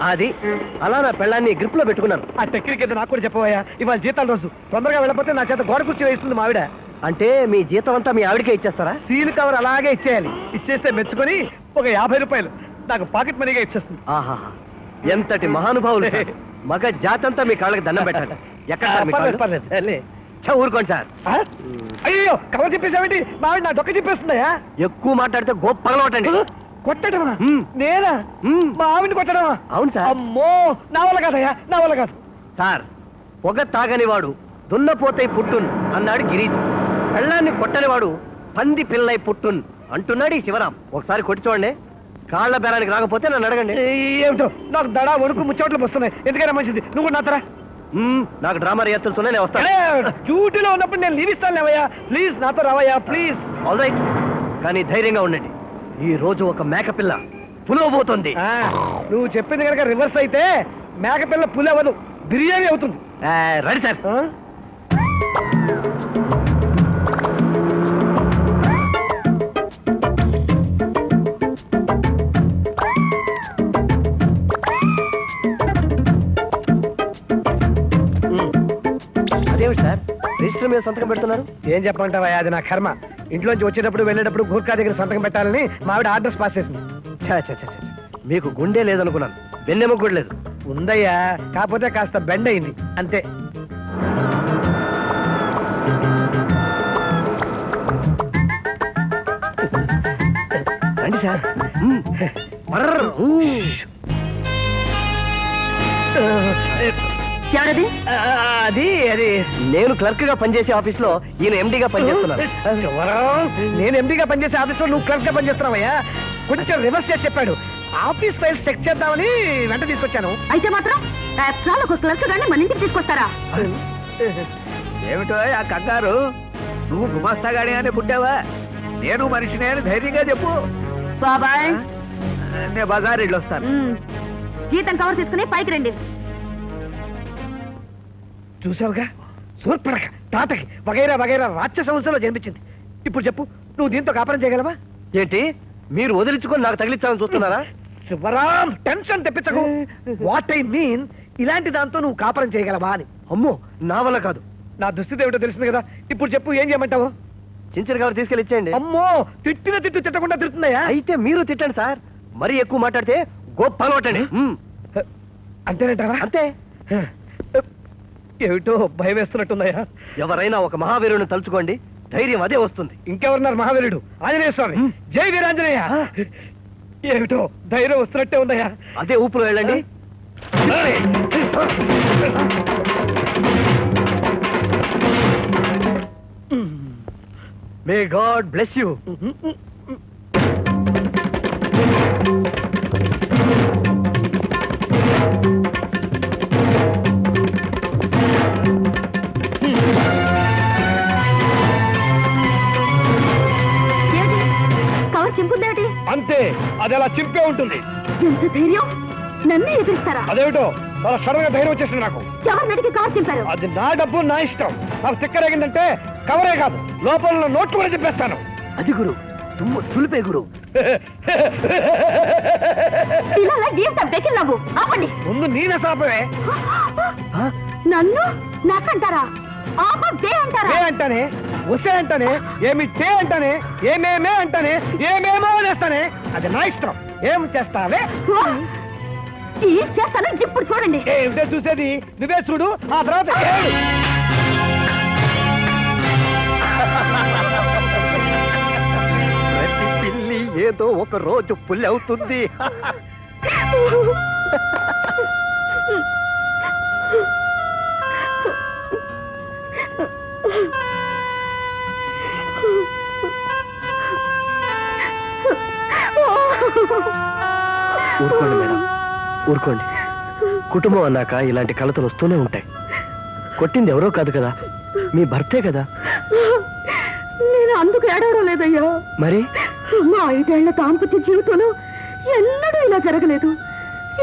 అది అలా నా పెళ్ళాన్ని గ్రిప్ లో పెట్టుకున్నాను. ఆ టెక్నిక్ ఏదో నాకు కూడా చెప్పవయ్యా. ఇవాళ జీతాల రోజు తొందరగా వెళ్ళకపోతే నా చేత గోడ కుర్చీ వేస్తుంది మావిడ. అంటే మీ జీతం అంతా మీ ఆవిడకే ఇచ్చేస్తారా? సీల్ కవర్ అలాగే ఇచ్చేయాలి. ఇచ్చేస్తే మెచ్చుకొని ఒక 50 రూపాయలు నాకు పాకెట్ మనీగా ఇచ్చేస్తుంది. ఆహా, ఎంతటి మహానుభావులు సార్. మగ జాతంతా మీ కాళ్ళకి దండం పెట్టాలి. ఎక్కడ సార్ మీ కాళ్ళు? పర్లేదు. ఊరుకోండి సార్. అయ్యో కవర్ చెప్పేసావేంటి? మావిడ నా డొక్క చెప్పేస్తుందయా. ఎక్కువ మాట్లాడితే గోప్ పగలవటండి. కొట్టడమా? నేనా? మా ఆవిడని కొట్టడమా? అవును సార్. అమ్మో, నా వల్ల కాదయ్యా, నా వల్ల కాదు. సార్, పొగ తాగని వాడు దున్నపోతై పుట్టున్ అన్నాడు గిరీష్. పెళ్ళాన్ని కొట్టనివాడు పంది పిల్లై పుట్టున్ అంటున్నాడు ఈ శివరాం. ఒకసారి కొట్టి చూడండి. కాళ్ల బేరానికి రాకపోతే నన్ను అడగండి. ఏమిటో నాకు దడా వణుకు ముచ్చోట్లు వస్తున్నాయి. ఎందుకైనా మంచిది నువ్వు కూడా నాతరా. నాకు డ్రామా రియాక్టర్స్ నేను వస్తాను. డ్యూటీలో ఉన్నప్పుడు నేను లీవ్ ఇస్తాను లేవయ్యా. ప్లీజ్ నాతో రావయ్యా ప్లీజ్. ఆల్ రైట్, కానీ ధైర్యంగా ఉండండి. ఈ రోజు ఒక మేకపిల్ల పులవబోతుంది. నువ్వు చెప్పింది కనుక రివర్స్ అయితే మేకపిల్ల పులి అవ్వదు, బిర్యానీ అవుతుంది. Ready sir. అదేమిటి సార్ రిజిస్టర్ మీద సంతకం పెడుతున్నారు? ఏం చెప్పంటావా, అది నా కర్మ. ఇంట్లోంచి వచ్చేటప్పుడు వెళ్ళేటప్పుడు గూర్ఖా దగ్గర సంతకం పెట్టాలని మావిడ ఆర్డర్స్ పాస్ చేసింది. మీకు గుండె లేదనుకున్నాను, వెన్నెముక కూడా లేదు. ఉందయ్యా, కాకపోతే కాస్త బెండ్ అయింది అంతే. రండి సార్. అది అది నేను క్లర్క్ గా పనిచేసే ఆఫీస్ లో ఈయన ఎండిగా పనిచేస్తున్నాను. నేను ఎండిగా పనిచేసే ఆఫీస్ లో నువ్వు క్లర్క్ గా పనిచేస్తున్నావయ్యా. కొంచెం రివర్స్ చేసి చెప్పాడు. ఆఫీస్ ఫైల్స్ చెక్ చేద్దామని వెంట తీసుకొచ్చాను. అయితే మాత్రం ఒక క్లర్క్ గాని మన ఇంటికి తీసుకొస్తారా? ఏమిటో ఆ కంగారు? నువ్వు గుమాస్తాగానే అని పుట్టావా? నేను మనిషినే అని ధైర్యంగా చెప్పు. బాబాయ్, నేను బజార్ ఇల్లు వస్తాను. జీతం కవర్ తీసుకుని పైకి రండి. చూసావుగా, సూర్పడక తాతకి వగైరా వగైరా రాక్షస సంస్థలో జన్మించింది. ఇప్పుడు చెప్పు, నువ్వు దీంతో కాపురం చేయగలవా? ఏంటి మీరు వదిలించుకొని నాకు తగిలించాలని చూస్తున్నారా? శివరాం, టెన్షన్ తెప్పించకు. వాట్ ఐ మీన్, ఇలాంటి దాంతో నువ్వు కాపురం చేయగలవా అని. అమ్మో, నా వల్ల కాదు. నా దుస్థితి ఏమిటో తెలిసింది కదా. ఇప్పుడు చెప్పు, ఏం చేయమంటావు? చించర్ గారు తీసుకెళ్ళి ఇచ్చేయండి. అమ్మో, తిట్టిన తిట్టు తిట్టకుండా తిడుతున్నాయా? అయితే మీరు తిట్టండి సార్. మరీ ఎక్కువ మాట్లాడితే గొప్ప పగలవటండి. అంతేనంటారా? అంతే. ఏమిటో భయం వేస్తున్నట్టున్నాయా? ఎవరైనా ఒక మహావీరుని తలుచుకోండి, ధైర్యం అదే వస్తుంది. ఇంకెవరున్నారు మహావీరుడు? ఆంజనేయ స్వామి. జై వీరాంజనేయ. ఏమిటో ధైర్యం వస్తున్నట్టే ఉందయ్యా. అదే ఊపులో వెళ్ళండి. May god bless you. Cover చింపుందేమిటి? అంతే, అది అలా చింపే ఉంటుంది. ఎంత ధైర్యం! నన్నే ఎదురిస్తారా? అదేమిటో చాలా సడన్ గా ధైర్యం వచ్చేసింది నాకు. ఎవరినడికి కవర్ చింపారు? అది నా డబ్బు, నా ఇష్టం. నాకు తిక్కరేగిందంటే కవరే కాదు, లోపల నోట్లు కూడా చెప్పేస్తాను. అది గురు, తుమ్ము తులిపే గురు. పిల్లల జీవితం పెకిన్నావు. ఆపండి. ముందు నేనే సాపవే. నన్ను నాకంటారా? ఆపే అంటారా? ఏ అంటానే, వసే అంటానే, ఏమి టే అంటానే, ఏమేమే అంటానే, ఏమేమో అనేస్తానే. అది నా ఇష్టం. ఏం చేస్తావే? ఏం చేస్తానో ఇప్పుడు చూడండి. ఏమిటే చూసేది? నువ్వే చూడు, ఆ తర్వాత ఏడు. ప్రతి పిల్లి ఏదో ఒక రోజు పుల్లి అవుతుంది. ఊరుకోండి మేడం, ఊరుకోండి. కుటుంబం అన్నాక ఇలాంటి కలతలు వస్తూనే ఉంటాయి. కొట్టింది ఎవరో కాదు కదా, మీ భర్తే కదా. నేను అందుకు ఏడవడం లేదయ్యా. మరి మా 5 ఏళ్ల దాంపత్య జీవితంలో ఎన్నడూ ఇలా జరగలేదు.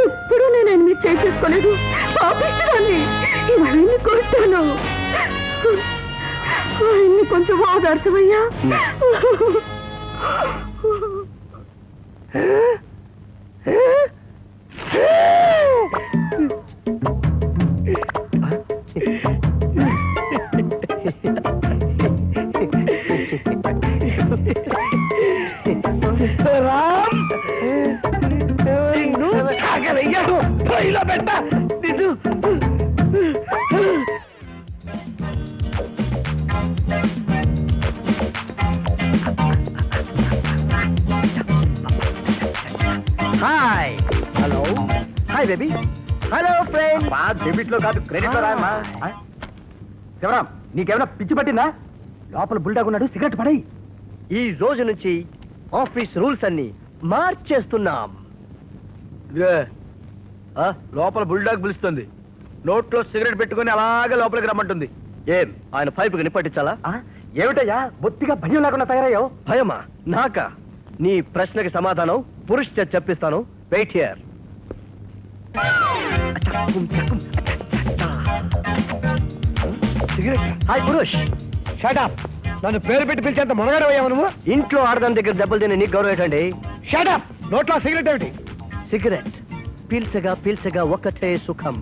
ఎప్పుడు నేను ఎన్ని చేసుకోలేదు. పాపిస్తాన్ని ఇవన్నీ కొట్టాను. ఆయన్ని కొంచెం ఆదర్శమయ్యా. వెయ్యాను పొయ్యిలో పెట్ట నిన్ను. Hi hello hi baby hello friend debit లో కాదు క్రెడిట్ లో రాయమ్మా. శివరాం నీకేమైనా పిచ్చి పట్టిందా లోపల బుల్డాగ్ ఉన్నాడు సిగరెట్ పడేయ్ ఈ రోజు నుంచి ఆఫీస్ రూల్స్ అన్ని మార్చేస్తున్నాం లోపల బుల్డాగ్ పిలుస్తుంది, నోట్లో సిగరెట్ పెట్టుకుని అలాగే లోపలికి రమ్మంటుంది. ఏం ఆయన పైపుకి నిప్పట్టించాలా ఏమిటయ్యా బొత్తిగా భయం లేకుండా తయారయ్యో భయమా నాకా నీ ప్రశ్నకి సమాధానం పురుష్ చేత చెప్పిస్తాను wait here cigarette. Hi Purush shut up. నన్ను పేరు పెట్టి పిలిచేంత మొనగాడవయ్యావు నువ్వు. ఇంట్లో ఆడదాని దగ్గర దెబ్బలు తిని నీకు గౌరవం ఏంటండి షటప్. నోట్లో సిగరెట్ ఏమిటి? సిగరెట్ పీల్చగా పీల్చగా ఒక్కటే సుఖం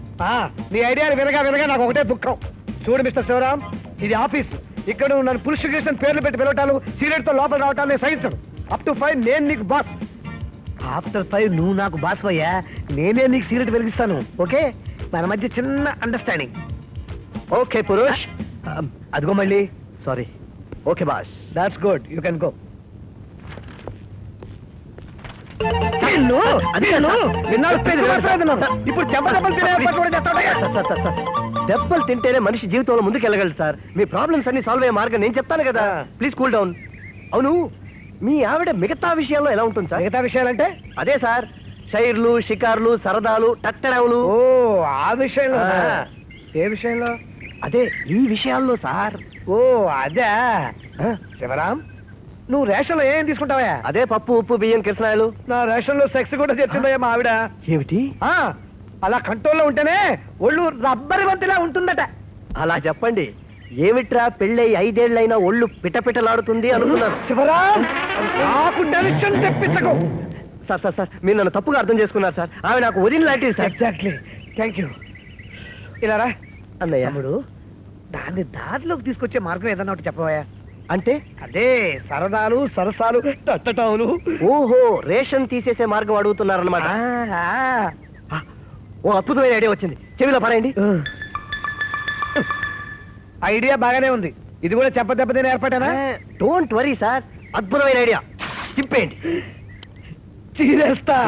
నీ ఐడియాలు వినగా వినగా నాకు ఒకటే దుఃఖం. చూడు మిస్టర్ శివరాం, ఇది ఆఫీస్. ఇక్కడ నువ్వు నన్ను పురుష చేసిన పేర్లు పెట్టి పిలవటాలు, సిగరెట్ తో లోపల రావటాలు నేను సహించను. అప్ టు 5 నేను నీకు బాస్. ఆఫ్టర్ 5 నువ్వు నాకు బాస్ అయ్యా. నేనే నీకు సిగరెట్ వెలిగిస్తాను. ఓకే, మన మధ్య చిన్న అండర్స్టాండింగ్. ఓకే పురుష్ అదిగో మళ్ళీ sorry okay boss that's good, you can go. ఇప్పుడు దెబ్బలు తింటేనే మనిషి జీవితంలో ముందుకు వెళ్ళగలదు సార్. మీ ప్రాబ్లమ్స్ అన్ని సాల్వ్ అయ్యే మార్గం నేను చెప్తాను కదా. Please cool down. అవును మీ ఆవిడ మిగతా విషయాల్లో ఎలా ఉంటుంది సార్? మిగతా విషయాలంటే అదే సార్ షైర్లు షికార్లు సరదాలు టట్టడవులు. ఓ ఆ విషయంలో. ఏ విషయంలో? అదే ఈ విషయాల్లో సార్. ఓ అదే. శివరాం, నువ్వు రేషన్ లో ఏం తీసుకుంటావా? అదే పప్పు ఉప్పు బియ్యం కిరసనాయలు. నా రేషన్ లో సెక్స్ కూడా తెచ్చిందయ్యా మా ఆవిడ. ఏమిటి అలా కంట్రోల్లో ఉంటేనే ఒళ్ళు రబ్బరి బంతిలా ఉంటుందట. అలా చెప్పండి. ఏమిట్రా పెళ్ళై 5 ఏళ్ళైనా ఒళ్ళు పిటపిటలాడుతుంది అనుకున్నాను. శివరాం, నాకు టెన్షన్ తెప్పించకు. సార్ సార్ సార్ మీరు నన్ను తప్పుగా అర్థం చేసుకున్నారు సార్. ఆమె నాకు వదిన లాంటిది సార్. Exactly, thank you. ఇలా రా అన్నయ్య. తమ్ముడు, దాన్ని దారిలోకి తీసుకొచ్చే మార్గం ఏదన్నా ఒకటి చెప్పవా? అంటే అదే సరదాలు సరసాలు తట్టటావులు. ఓహో రేషన్ తీసేసే మార్గం అడుగుతున్నారన్నమాట. ఓ అద్భుతమైన ఐడియా వచ్చింది, చెవిలో పడండి. ఐడియా బాగానే ఉంది. ఇది కూడా చెప్పదెబ్బతిని ఏర్పడానా? డోంట్ వరీ సార్, అద్భుతమైన ఐడియా. తిప్పేయండి. చీరేస్తా.